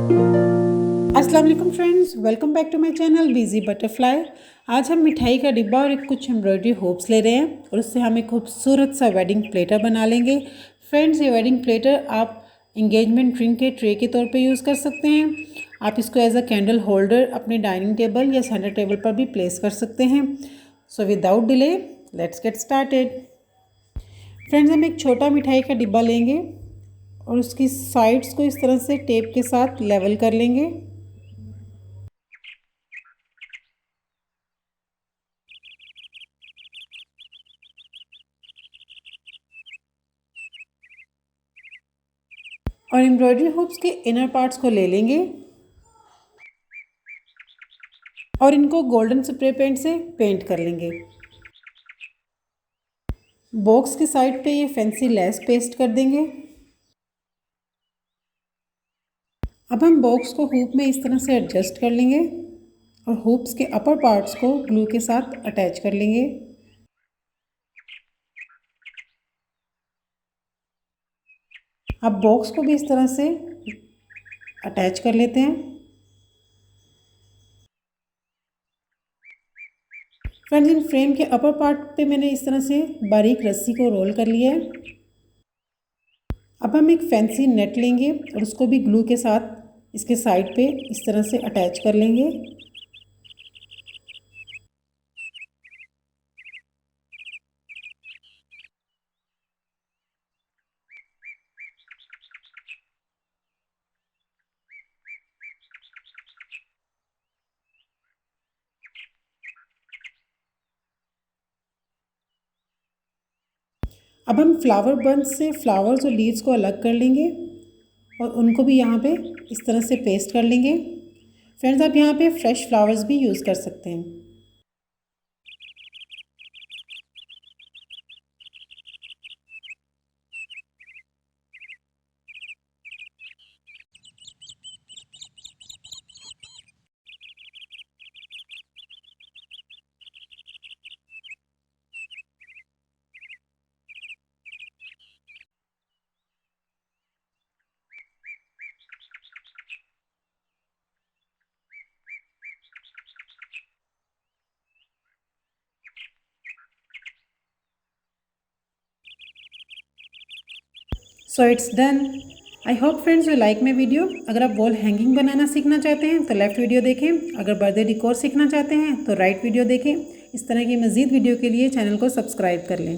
अस्सलाम वालेकुम friends, welcome back to my channel busy butterfly. आज हम मिठाई का डिब्बा और कुछ एम्ब्रॉयडरी होप्स ले रहे हैं और उससे हम एक खूबसूरत सा वेडिंग प्लेटर बना लेंगे। फ्रेंड्स, ये वेडिंग प्लेटर आप इंगेजमेंट रिंग के ट्रे के तौर पे यूज़ कर सकते हैं। आप इसको एज अ कैंडल होल्डर अपने डाइनिंग टेबल या सेंटर टेबल पर भी प्लेस कर सकते हैं। So without delay let's get started. Friends, हम एक छोटा मिठाई का डिब्बा लेंगे और उसकी साइड्स को इस तरह से टेप के साथ लेवल कर लेंगे। और एम्ब्रॉयडरी हुक्स के इनर पार्ट्स को ले लेंगे और इनको गोल्डन स्प्रे पेंट से पेंट कर लेंगे। बॉक्स की साइड पे ये फैंसी लेस पेस्ट कर देंगे। अब हम बॉक्स को हुप में इस तरह से एडजस्ट कर लेंगे और हुप्स के अपर पार्ट्स को ग्लू के साथ अटैच कर लेंगे। अब बॉक्स को भी इस तरह से अटैच कर लेते हैं। फ्रेंड्स, इन फ्रेम के अपर पार्ट पे मैंने इस तरह से बारीक रस्सी को रोल कर लिया है। अब हम एक फैंसी नेट लेंगे और उसको भी ग्लू के साथ इसके साइड पे इस तरह से अटैच कर लेंगे। अब हम फ्लावर बंच से फ्लावर्स और लीव्स को अलग कर लेंगे और उनको भी यहाँ पे इस तरह से पेस्ट कर लेंगे। फ्रेंड्स, आप यहाँ पे फ्रेश फ्लावर्स भी यूज़ कर सकते हैं। So it's done. I hope friends you like my video. अगर आप वॉल हैंगिंग बनाना सीखना चाहते हैं तो लेफ़्ट वीडियो देखें। अगर बर्थडे डिकोर सीखना चाहते हैं तो राइट वीडियो देखें। इस तरह की मज़ीद वीडियो के लिए चैनल को सब्सक्राइब कर लें।